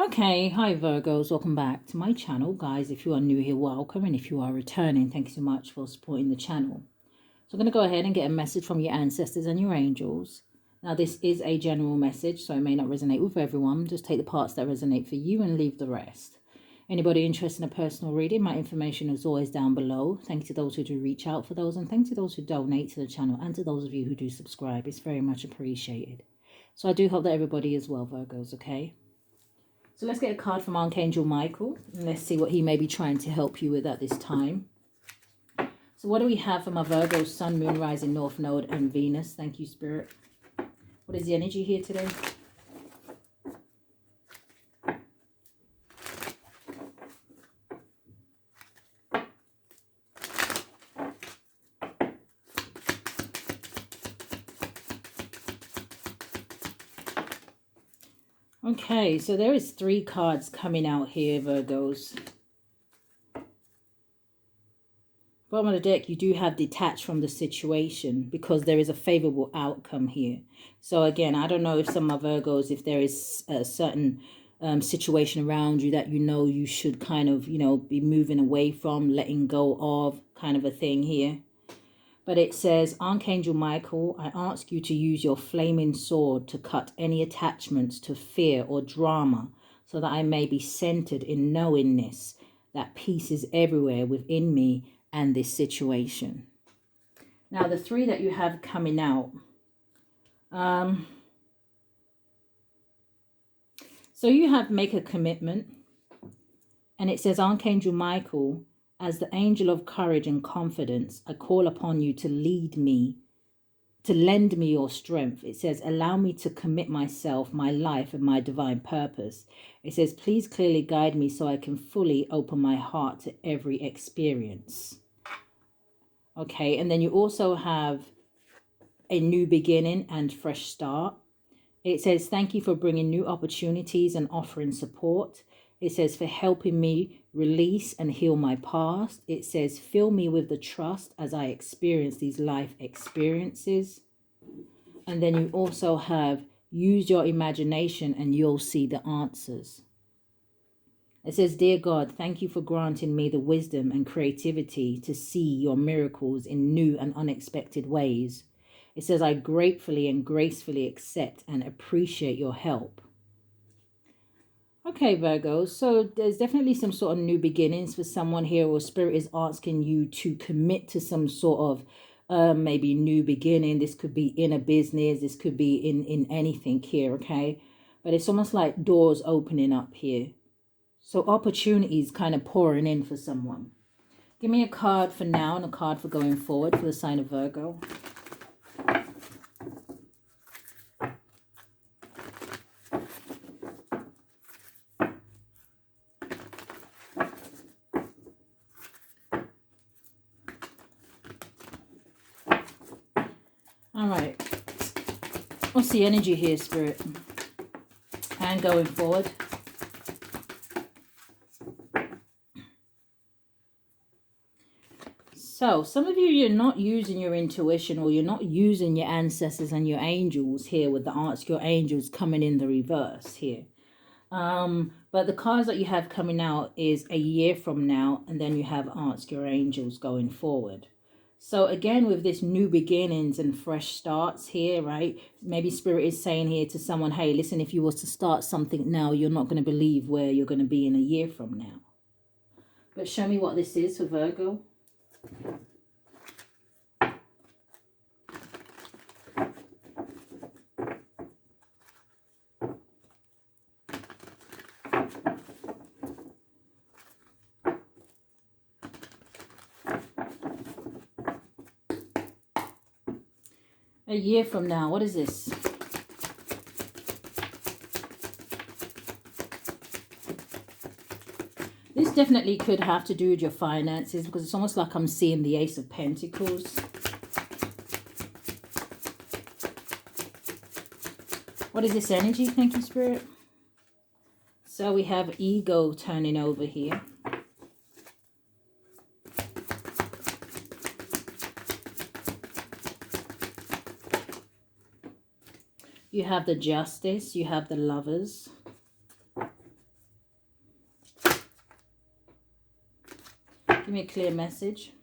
Okay, hi Virgos, welcome back to my channel. Guys, if you are new here, welcome, and if you are returning, thank you so much for supporting the channel. So I'm going to go ahead and get a message from your ancestors and your angels. Now this is a general message, so it may not resonate with everyone. Just take the parts that resonate for you and leave the rest. Anybody interested in a personal reading, my information is always down below. Thank you to those who do reach out for those, and thank you to those who donate to the channel, and to those of you who do subscribe. It's very much appreciated. So I do hope that everybody is well, Virgos, okay? So let's get a card from Archangel Michael, and let's see what he may be trying to help you with at this time. So what do we have from our Virgo, Sun, Moon, Rising, North Node, and Venus? Thank you, Spirit. What is the energy here today? Okay, so there is 3 cards coming out here, Virgos. Bottom of the deck, you do have detached from the situation because there is a favorable outcome here. So again, I don't know if some of my Virgos, if there is a certain situation around you that you should kind of, be moving away from, letting go of, kind of a thing here. But it says, Archangel Michael, I ask you to use your flaming sword to cut any attachments to fear or drama so that I may be centered in knowingness that peace is everywhere within me and this situation. Now, the 3 that you have coming out. So you have make a commitment. And it says, Archangel Michael, as the angel of courage and confidence, I call upon you to lead me, to lend me your strength. It says, allow me to commit myself, my life, and my divine purpose. It says, please clearly guide me so I can fully open my heart to every experience. Okay, and then you also have a new beginning and fresh start. It says, thank you for bringing new opportunities and offering support. It says, for helping me release and heal my past. It says, fill me with the trust as I experience these life experiences. And then you also have, use your imagination and you'll see the answers. It says, dear God, thank you for granting me the wisdom and creativity to see your miracles in new and unexpected ways. It says, I gratefully and gracefully accept and appreciate your help. Okay, Virgo, so there's definitely some sort of new beginnings for someone here, or Spirit is asking you to commit to some sort of maybe new beginning. This could be in a business, this could be in anything here, okay? But it's almost like doors opening up here. So opportunities kind of pouring in for someone. Give me a card for now and a card for going forward for the sign of Virgo. All right. What's the energy here, Spirit? And going forward. So some of you, you're not using your intuition, or you're not using your ancestors and your angels here with the Ask Your Angels coming in the reverse here. But the cards that you have coming out is a year from now, and then you have Ask Your Angels going forward. So again, with this new beginnings and fresh starts here, right? Maybe Spirit is saying here to someone, hey, listen, if you was to start something now, you're not going to believe where you're going to be in a year from now. But show me what this is for Virgo. A year from now, what is this? This definitely could have to do with your finances, because it's almost like I'm seeing the Ace of Pentacles. What is this energy? Thank you, Spirit. So we have ego turning over here. You have the Justice, you have the Lovers. Give me a clear message.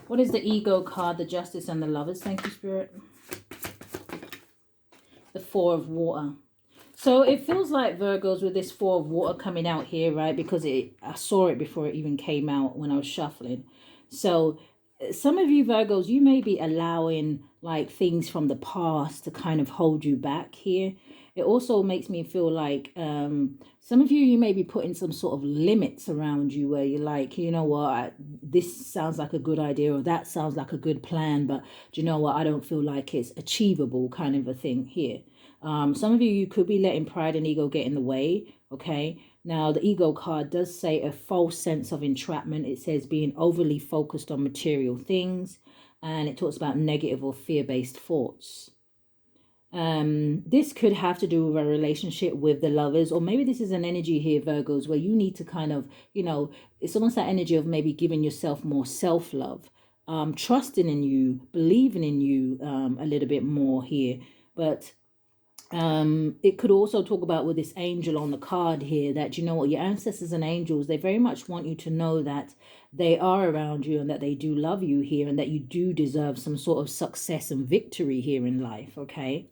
What is the ego card, the justice and the lovers? Thank you, Spirit. The Four of Water. So it feels like Virgos with this Four of Water coming out here, right? Because I saw it before it even came out when I was shuffling. So some of you Virgos, you may be allowing like things from the past to kind of hold you back here. It also makes me feel like some of you may be putting some sort of limits around you where you're like, you know what, this sounds like a good idea or that sounds like a good plan, but do you know what, I don't feel like it's achievable, kind of a thing here. Some of you could be letting pride and ego get in the way, okay? Now, the ego card does say a false sense of entrapment. It says being overly focused on material things, and it talks about negative or fear-based thoughts. This could have to do with a relationship with the lovers, or maybe this is an energy here, Virgos, where you need to kind of, you know, it's almost that energy of maybe giving yourself more self-love, trusting in you, believing in you a little bit more here. But it could also talk about with this angel on the card here that, you know what, your ancestors and angels, they very much want you to know that they are around you and that they do love you here and that you do deserve some sort of success and victory here in life, okay?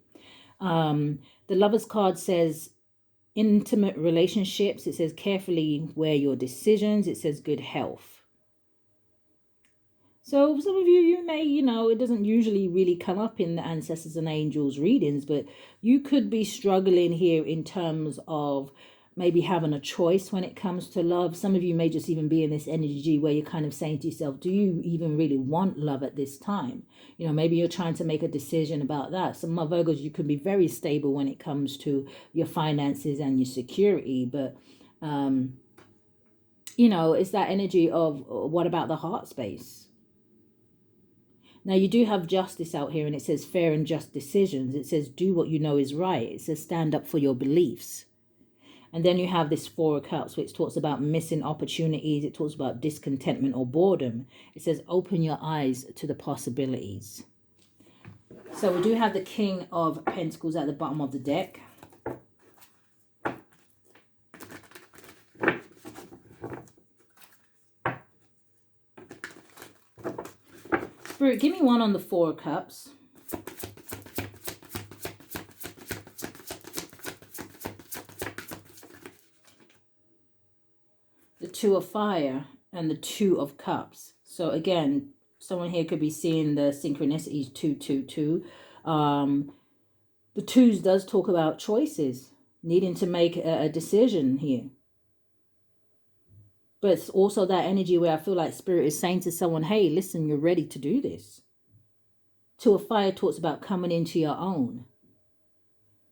The Lovers card says intimate relationships. It says carefully weigh your decisions. It says good health. So some of you, you may, you know, it doesn't usually really come up in the ancestors and angels readings, but you could be struggling here in terms of maybe having a choice when it comes to love. Some of you may just even be in this energy where you're kind of saying to yourself, do you even really want love at this time? You know, maybe you're trying to make a decision about that. Some of Virgos, you can be very stable when it comes to your finances and your security, but you know, it's that energy of what about the heart space? Now, you do have justice out here, and it says fair and just decisions. It says do what you know is right. It says stand up for your beliefs. And then you have this Four of Cups, which talks about missing opportunities. It talks about discontentment or boredom. It says open your eyes to the possibilities. So we do have the King of Pentacles at the bottom of the deck. Spirit, give me one on the Four of Cups. The Two of Fire and the Two of Cups. So again, someone here could be seeing the synchronicities 222. The twos does talk about choices, needing to make a decision here. But it's also that energy where I feel like Spirit is saying to someone, hey, listen, you're ready to do this. Two of Fire talks about coming into your own.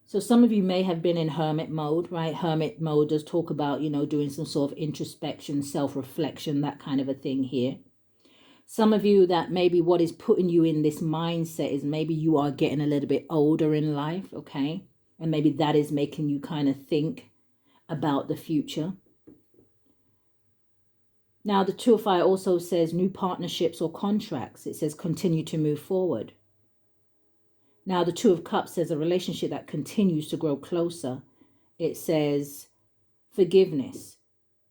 So some of you may have been in hermit mode, right? Hermit mode does talk about, you know, doing some sort of introspection, self-reflection, that kind of a thing here. Some of you that maybe what is putting you in this mindset is maybe you are getting a little bit older in life, okay? And maybe that is making you kind of think about the future. Now, the Two of Fire also says new partnerships or contracts. It says continue to move forward. Now, the Two of Cups says a relationship that continues to grow closer. It says forgiveness.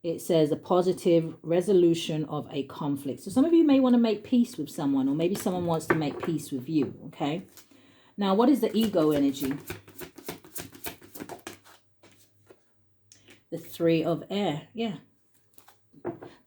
It says a positive resolution of a conflict. So some of you may want to make peace with someone, or maybe someone wants to make peace with you, okay? Now, what is the ego energy? The Three of Air, yeah.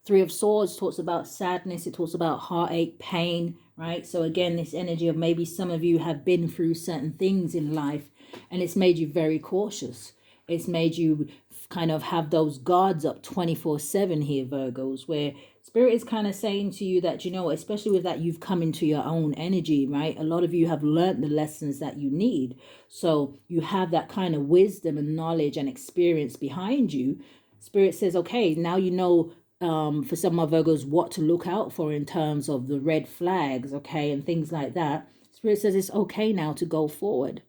Three of Swords talks about sadness. It talks about heartache, pain, right? So again, this energy of maybe some of you have been through certain things in life and it's made you very cautious. It's made you kind of have those guards up 24/7 here, Virgos, where Spirit is kind of saying to you that, you know, especially with that, you've come into your own energy, right? A lot of you have learned the lessons that you need. So you have that kind of wisdom and knowledge and experience behind you. Spirit says, okay, now you know for some of Virgos what to look out for in terms of the red flags, okay, and things like that. Spirit says it's okay now to go forward.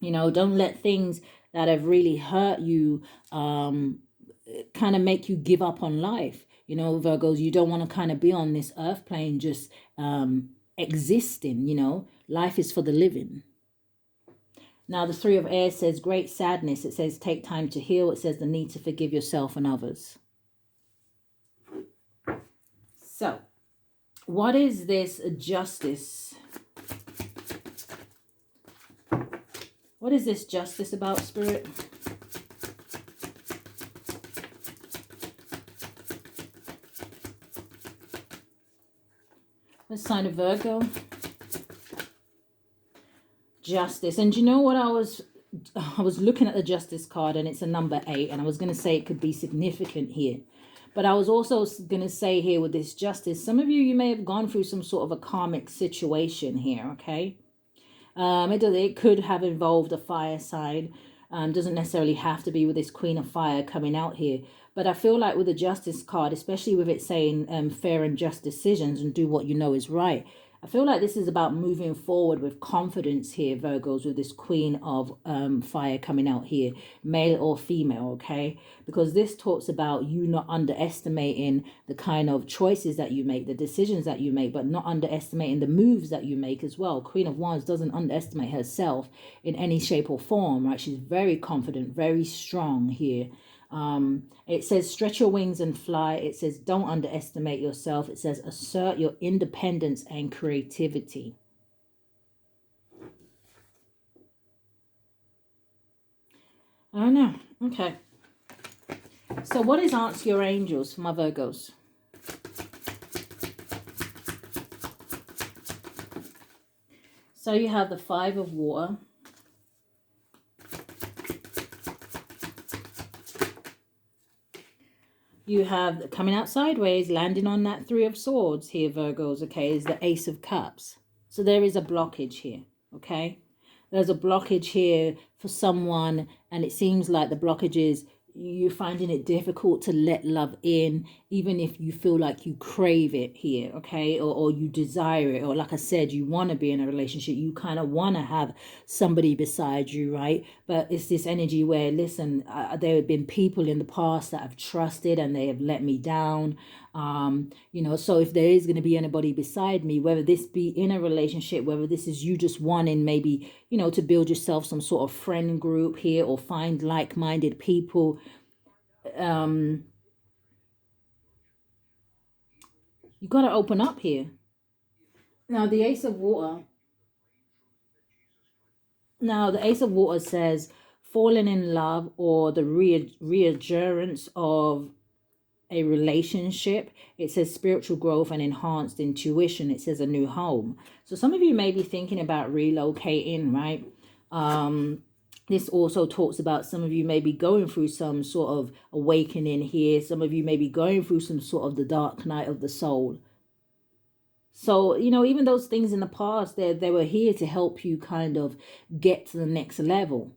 You know, don't let things that have really hurt you kind of make you give up on life. You know, Virgos, you don't want to kind of be on this earth plane just existing, you know. Life is for the living. Now, the Three of Air says great sadness. It says take time to heal. It says the need to forgive yourself and others. So, what is this justice? What is this justice about, Spirit? The sign of Virgo. Justice. And you know what, I was looking at the justice card, and it's a number 8, and I was going to say it could be significant here. But I was also going to say here with this justice, some of you may have gone through some sort of a karmic situation here, okay? It could have involved a fire side. Doesn't necessarily have to be with this Queen of Fire coming out here. But I feel like with the Justice card, especially with it saying fair and just decisions and do what you know is right, I feel like this is about moving forward with confidence here, Virgos, with this Queen of Fire coming out here, male or female, okay? Because this talks about you not underestimating the kind of choices that you make, the decisions that you make, but not underestimating the moves that you make as well. Queen of Wands doesn't underestimate herself in any shape or form, right? She's very confident, very strong here. It says stretch your wings and fly. It says don't underestimate yourself. It says assert your independence and creativity. I don't know. Okay. So what is Ask Your Angels for my Virgos? So you have the Five of Water. You have coming out sideways, landing on that Three of Swords here, Virgos, okay, is the Ace of Cups. So there is a blockage here, okay? There's a blockage here for someone, and it seems like the blockage is you're finding it difficult to let love in, even if you feel like you crave it here, okay? Or you desire it, or like I said, you want to be in a relationship. You kind of want to have somebody beside you, right? But it's this energy where, listen, there have been people in the past that I've trusted and they have let me down. You know, so if there is going to be anybody beside me, whether this be in a relationship, whether this is you just wanting maybe, you know, to build yourself some sort of friend group here or find like-minded people, you got to open up here. Now, the Ace of Water. Now, the Ace of Water says falling in love or the reassurance of a relationship. It says spiritual growth and enhanced intuition. It says a new home. So some of you may be thinking about relocating, right? This also talks about some of you may be going through some sort of awakening here. Some of you may be going through some sort of the dark night of the soul. So, you know, even those things in the past, they were here to help you kind of get to the next level.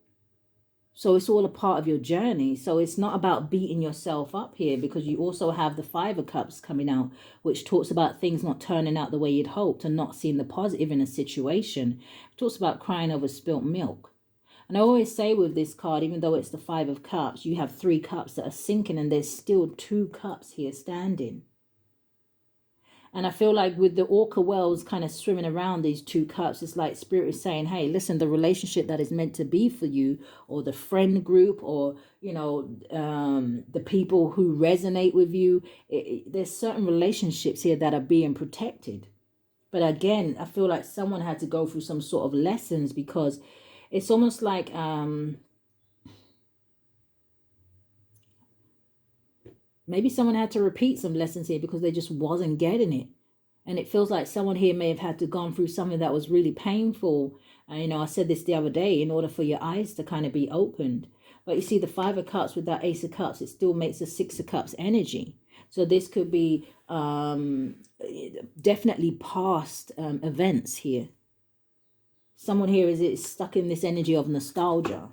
So it's all a part of your journey. So it's not about beating yourself up here, because you also have the Five of Cups coming out, which talks about things not turning out the way you'd hoped and not seeing the positive in a situation. It talks about crying over spilt milk. And I always say with this card, even though it's the Five of Cups, you have 3 cups that are sinking and there's still 2 cups here standing. And I feel like with the orca whales kind of swimming around these 2 cups, it's like Spirit is saying, hey, listen, the relationship that is meant to be for you, or the friend group, or, you know, the people who resonate with you, there's certain relationships here that are being protected. But again, I feel like someone had to go through some sort of lessons, because it's almost like maybe someone had to repeat some lessons here because they just wasn't getting it. And it feels like someone here may have had to gone through something that was really painful. You know, I said this the other day, in order for your eyes to kind of be opened. But you see the Five of Cups with that Ace of Cups, it still makes a Six of Cups energy. So this could be definitely past events here. Someone here is stuck in this energy of nostalgia.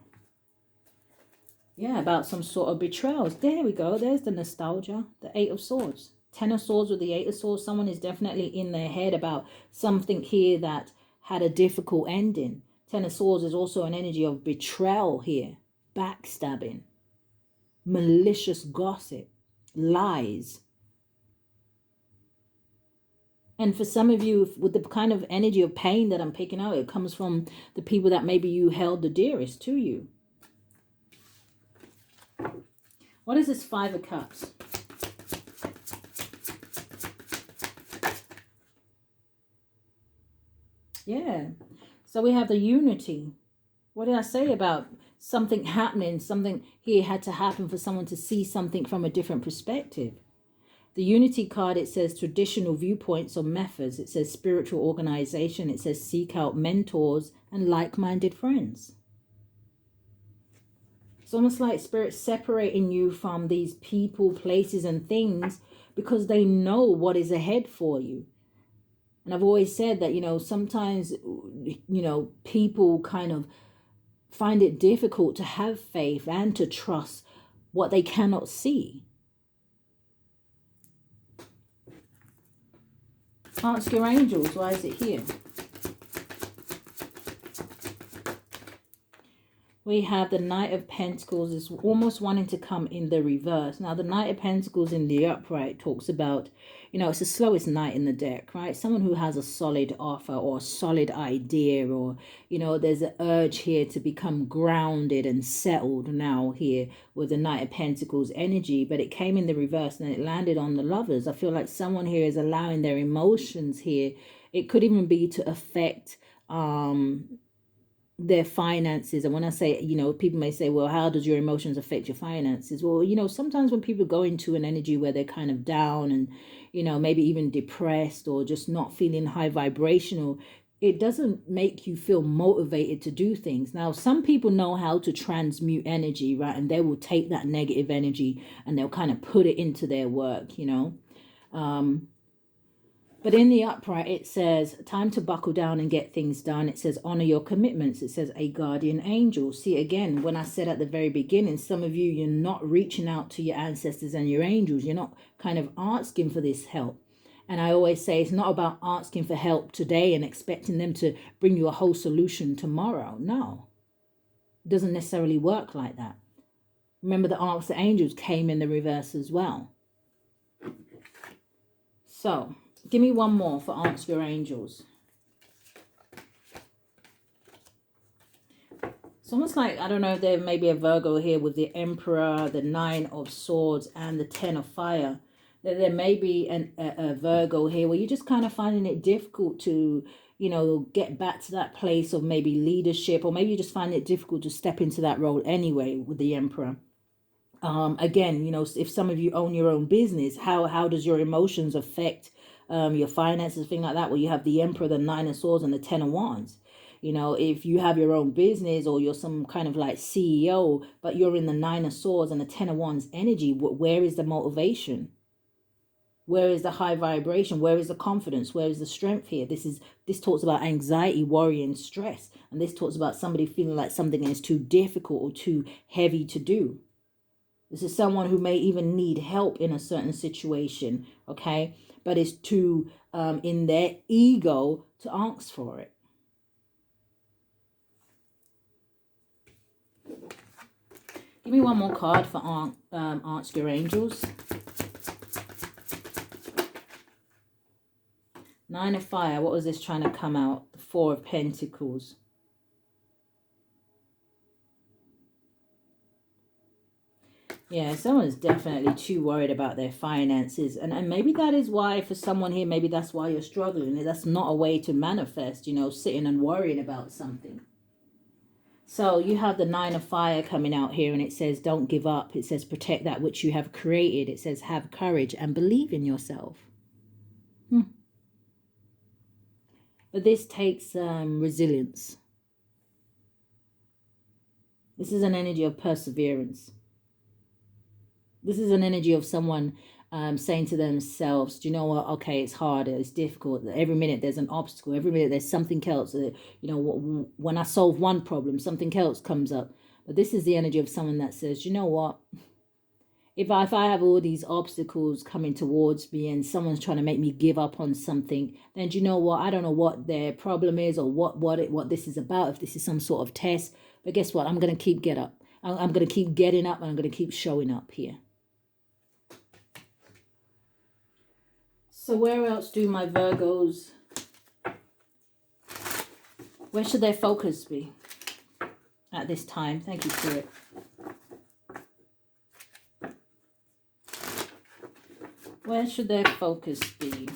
Yeah, about some sort of betrayals. There we go. There's the nostalgia. The Eight of Swords. 10 of Swords with the 8 of Swords. Someone is definitely in their head about something here that had a difficult ending. 10 of Swords is also an energy of betrayal here. Backstabbing. Malicious gossip. Lies. And for some of you, with the kind of energy of pain that I'm picking out, it comes from the people that maybe you held the dearest to you. What is this Five of Cups? Yeah. So we have the unity. What did I say about something happening? Something here had to happen for someone to see something from a different perspective. The unity card, it says traditional viewpoints or methods. It says spiritual organization. It says seek out mentors and like-minded friends. It's almost like Spirit separating you from these people, places, and things because they know what is ahead for you. And I've always said that, sometimes, people kind of find it difficult to have faith and to trust what they cannot see. Ask your angels, why is it here? We have the Knight of Pentacles is almost wanting to come in the reverse. Now, the Knight of Pentacles in the upright talks about, it's the slowest knight in the deck, right? Someone who has a solid offer or a solid idea, or, there's an urge here to become grounded and settled now here with the Knight of Pentacles energy. But it came in the reverse and it landed on the Lovers. I feel like someone here is allowing their emotions here. It could even be to affect their finances. And when I say, people may say, well, how does your emotions affect your finances? Well, sometimes when people go into an energy where they're kind of down and, maybe even depressed or just not feeling high vibrational, it doesn't make you feel motivated to do things. Now, some people know how to transmute energy, right? And they will take that negative energy and they'll kind of put it into their work, But in the upright, it says, time to buckle down and get things done. It says, honor your commitments. It says, a guardian angel. See, again, when I said at the very beginning, some of you, you're not reaching out to your ancestors and your angels. You're not kind of asking for this help. And I always say, it's not about asking for help today and expecting them to bring you a whole solution tomorrow. No, it doesn't necessarily work like that. Remember, the Arcs of Angels came in the reverse as well. So, give me one more for Ask Your Angels. It's almost like, I don't know if there may be a Virgo here with the Emperor, the Nine of Swords, and the Ten of Fire. There may be a Virgo here where you're just kind of finding it difficult to, get back to that place of maybe leadership, or maybe you just find it difficult to step into that role anyway with the Emperor. Again, if some of you own your own business, how does your emotions affect your finances, thing like that? Well, you have the Emperor, the Nine of Swords, and the Ten of Wands. If you have your own business or you're some kind of like CEO, but you're in the Nine of Swords and the Ten of Wands energy, where is the motivation? Where is the high vibration? Where is the confidence? Where is the strength here? This talks about anxiety, worry, and stress. And this talks about somebody feeling like something is too difficult or too heavy to do. This is someone who may even need help in a certain situation, okay? But it's too in their ego to ask for it. Give me one more card for Ask Your Angels. Nine of Fire. What was this trying to come out? The Four of Pentacles. Yeah, someone's definitely too worried about their finances. And maybe that is why, for someone here, maybe that's why you're struggling. That's not a way to manifest, sitting and worrying about something. So you have the Nine of Fire coming out here, and it says, don't give up. It says, protect that which you have created. It says, have courage and believe in yourself. But this takes resilience. This is an energy of perseverance. This is an energy of someone saying to themselves, do you know what? Okay, it's hard. It's difficult. Every minute there's an obstacle. Every minute there's something else. When I solve one problem, something else comes up. But this is the energy of someone that says, you know what? If I have all these obstacles coming towards me and someone's trying to make me give up on something, then do you know what? I don't know what their problem is or what this is about, if this is some sort of test. But guess what? I'm going to keep I'm going to keep getting up, and I'm going to keep showing up here. So where else do my Virgos, where should their focus be at this time? Thank you, Spirit. Where should their focus be?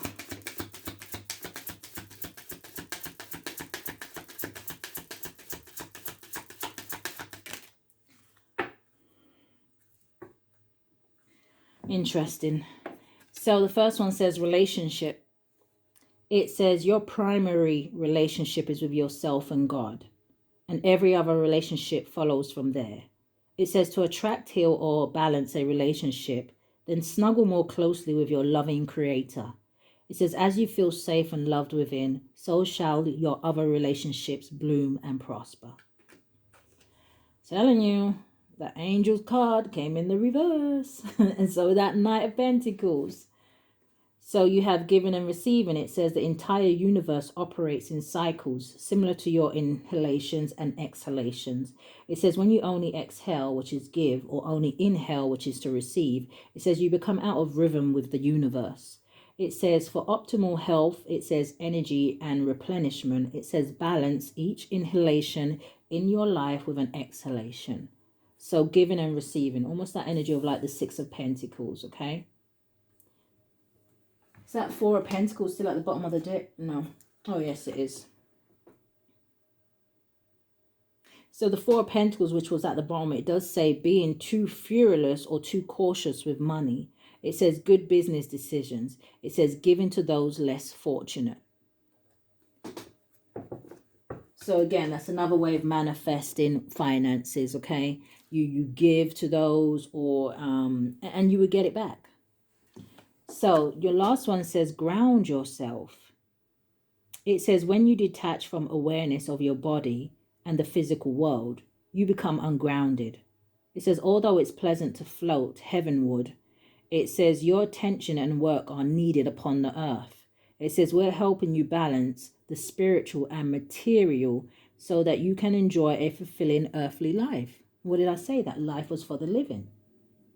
Interesting. So the first one says relationship. It says your primary relationship is with yourself and God, and every other relationship follows from there. It says to attract, heal, or balance a relationship, then snuggle more closely with your loving creator. It says, as you feel safe and loved within, so shall your other relationships bloom and prosper. Telling you, the Angel's card came in the reverse. And so that Knight of Pentacles. So you have giving and receiving. It says the entire universe operates in cycles similar to your inhalations and exhalations. It says when you only exhale, which is give, or only inhale, which is to receive, it says you become out of rhythm with the universe. It says for optimal health, it says energy and replenishment. It says balance each inhalation in your life with an exhalation. So giving and receiving, almost that energy of like the Six of Pentacles, okay? Is that Four of Pentacles still at the bottom of the deck? No. Oh, yes, it is. So the Four of Pentacles, which was at the bottom, it does say being too furious or too cautious with money. It says good business decisions. It says giving to those less fortunate. So again, that's another way of manifesting finances, okay? You give to those or and you would get it back. So your last one says ground yourself. It says when you detach from awareness of your body and the physical world, you become ungrounded. It says although it's pleasant to float heavenward, it says your attention and work are needed upon the earth. It says we're helping you balance the spiritual and material so that you can enjoy a fulfilling earthly life. What did I say? That life was for the living.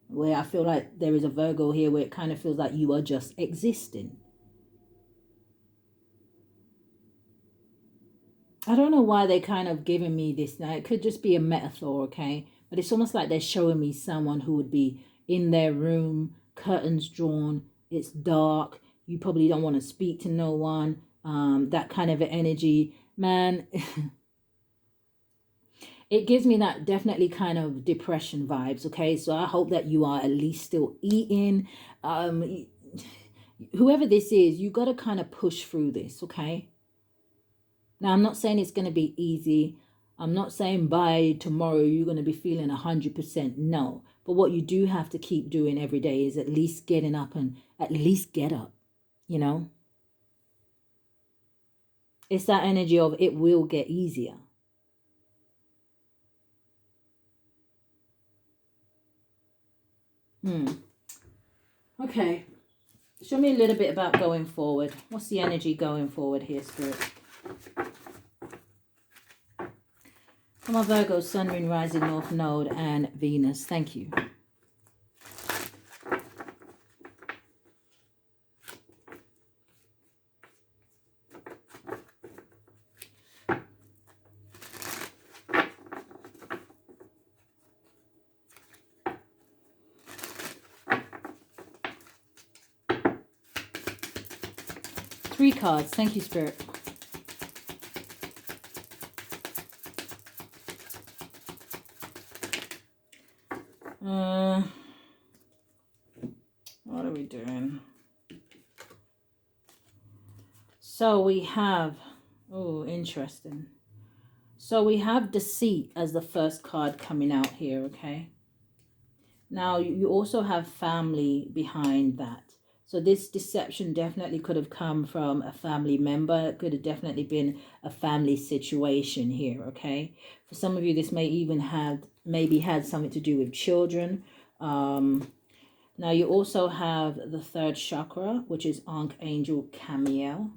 Where I feel like there is a Virgo here where it kind of feels like you are just existing. I don't know why they're kind of giving me this now. It could just be a metaphor, okay? But it's almost like they're showing me someone who would be in their room, curtains drawn, it's dark, you probably don't want to speak to no one, that kind of energy. Man, it gives me that definitely kind of depression vibes, okay? So I hope that you are at least still eating. Whoever this is, you got to kind of push through this, okay? Now, I'm not saying it's going to be easy. I'm not saying by tomorrow you're going to be feeling 100%. No. But what you do have to keep doing every day is at least getting up and at least get up, you know? It's that energy of it will get easier. Okay. Show me a little bit about going forward. What's the energy going forward here, Spirit? For my Virgo, Sun, Moon, Rising, North Node, and Venus. Thank you. Three cards. Thank you, Spirit. What are we doing? So we have, oh, interesting. So we have deceit as the first card coming out here, okay? Now, you also have family behind that. So this deception definitely could have come from a family member. It could have definitely been a family situation here, okay? For some of you, this may even have maybe had something to do with children. Now, you also have the third chakra, which is Archangel Michael.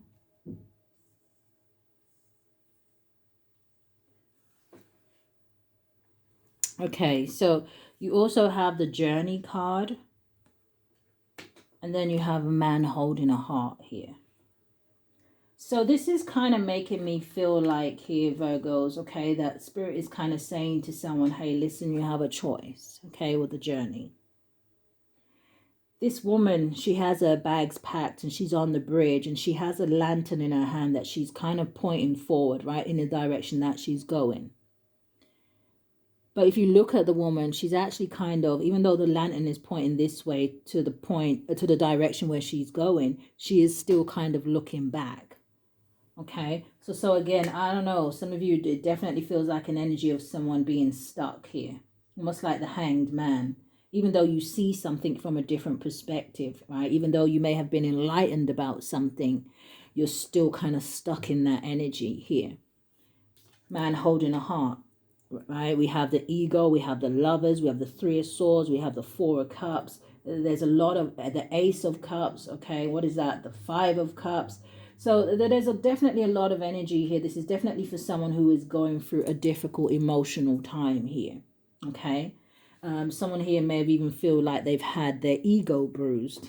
Okay, so you also have the Journey card. And then you have a man holding a heart here. So this is kind of making me feel like here, Virgos, okay, that Spirit is kind of saying to someone, hey, listen, you have a choice, okay, with the journey. This woman, she has her bags packed and she's on the bridge and she has a lantern in her hand that she's kind of pointing forward, right, in the direction that she's going. But if you look at the woman, she's actually kind of, even though the lantern is pointing this way to the point, to the direction where she's going, she is still kind of looking back. Okay, so again, I don't know, some of you, it definitely feels like an energy of someone being stuck here, almost like the Hanged Man. Even though you see something from a different perspective, right? Even though you may have been enlightened about something, you're still kind of stuck in that energy here. Man holding a heart, right? We have the ego, we have the lovers, we have the Three of Swords, we have the Four of Cups. There's a lot of the Ace of Cups, okay? What is that? The Five of Cups. So there's definitely a lot of energy here. This is definitely for someone who is going through a difficult emotional time here, okay? Someone here may have even feel like they've had their ego bruised.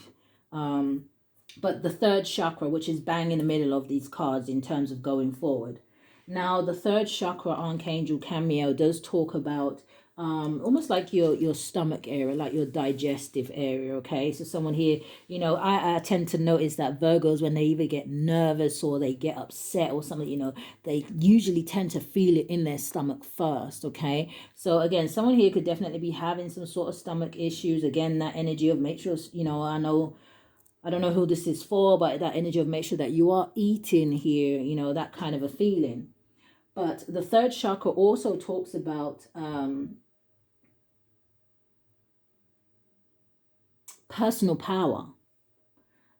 But the third chakra, which is bang in the middle of these cards in terms of going forward. Now, the third chakra, Archangel Cameo, does talk about almost like your stomach area, like your digestive area, okay? So someone here, you know, I tend to notice that Virgos, when they either get nervous or they get upset or something, you know, they usually tend to feel it in their stomach first, okay? So again, someone here could definitely be having some sort of stomach issues. Again, that energy of make sure, you know, I don't know who this is for, but that energy of make sure that you are eating here, you know, that kind of a feeling. But the third chakra also talks about personal power.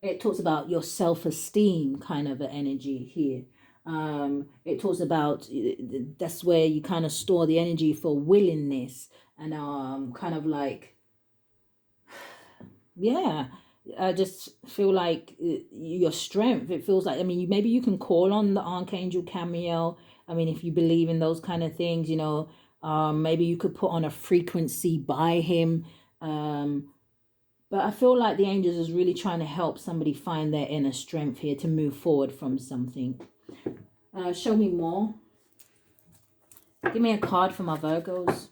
It talks about your self-esteem kind of an energy here. It talks about, that's where you kind of store the energy for willingness and kind of like, yeah, I just feel like your strength. It feels like, I mean, maybe you can call on the Archangel Cameo. I mean, if you believe in those kind of things, you know, maybe you could put on a frequency by him. But I feel like the angels is really trying to help somebody find their inner strength here to move forward from something. Show me more. Give me a card for my Virgos.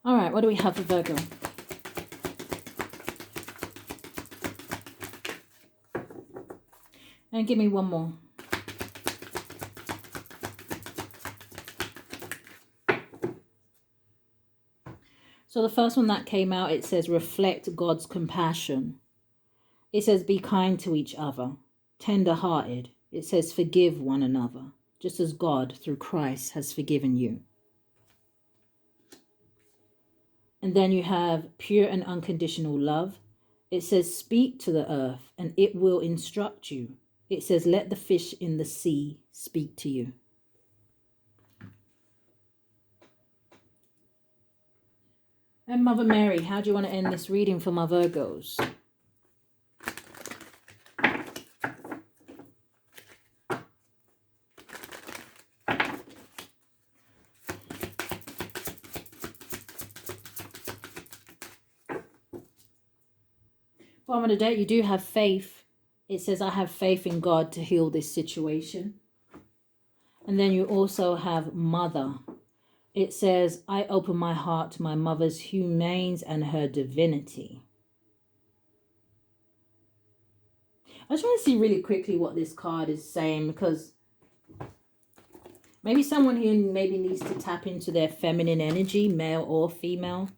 All right, what do we have for Virgo? And give me one more. So the first one that came out, it says reflect God's compassion. It says be kind to each other, tender-hearted. It says forgive one another, just as God through Christ has forgiven you. And then you have pure and unconditional love. It says speak to the earth and it will instruct you. It says let the fish in the sea speak to you. And Mother Mary, how do you want to end this reading for my Virgos? Bottom of the deck, you do have faith. It says, I have faith in God to heal this situation. And then you also have Mother. It says, I open my heart to my mother's humane and her divinity. I just want to see really quickly what this card is saying, because maybe someone here maybe needs to tap into their feminine energy, male or female.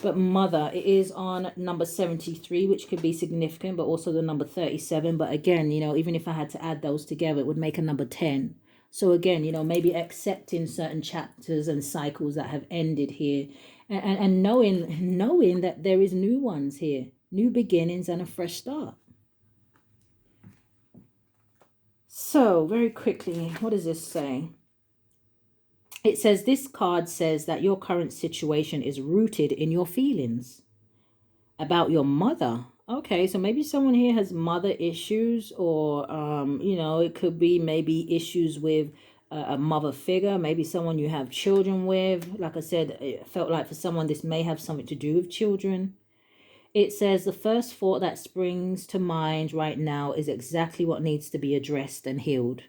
But Mother, it is on number 73, which could be significant, but also the number 37. But again, you know, even if I had to add those together, it would make a number 10. So again, you know, maybe accepting certain chapters and cycles that have ended here, and knowing that there is new ones here, new beginnings and a fresh start. So very quickly, what does this say? It says, this card says that your current situation is rooted in your feelings. about your mother. Okay, so maybe someone here has mother issues, or you know, it could be maybe issues with a mother figure, maybe someone you have children with. Like I said, it felt like for someone this may have something to do with children. It says the first thought that springs to mind right now is exactly what needs to be addressed and healed.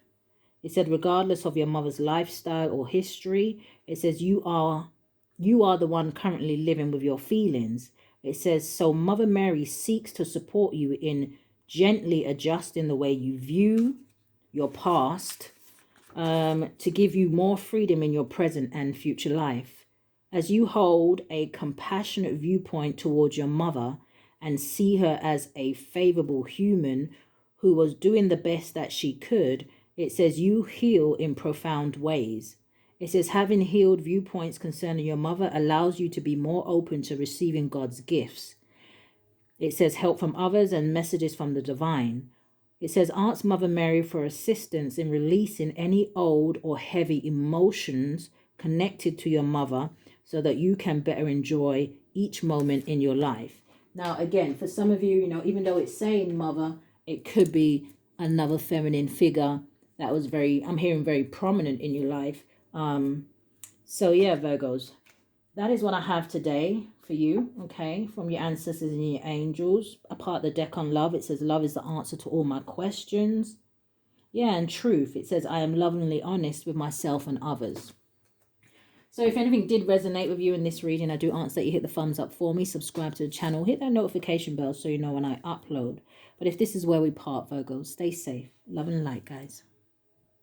It said, regardless of your mother's lifestyle or history, it says you are the one currently living with your feelings. It says, so Mother Mary seeks to support you in gently adjusting the way you view your past, to give you more freedom in your present and future life. As you hold a compassionate viewpoint towards your mother and see her as a favorable human who was doing the best that she could, it says you heal in profound ways. It says having healed viewpoints concerning your mother allows you to be more open to receiving God's gifts. It says help from others and messages from the divine. It says ask Mother Mary for assistance in releasing any old or heavy emotions connected to your mother so that you can better enjoy each moment in your life. Now, again, for some of you, you know, even though it's saying mother, it could be another feminine figure that was I'm hearing very prominent in your life. So yeah, Virgos, that is what I have today for you, okay, from your ancestors and your angels. Apart the deck on love, it says love is the answer to all my questions. Yeah, and truth, it says I am lovingly honest with myself and others. So if anything did resonate with you in this reading, I do ask that you hit the thumbs up for me, subscribe to the channel, hit that notification bell so you know when I upload. But if this is where we part, Virgos, stay safe. Love and light, guys.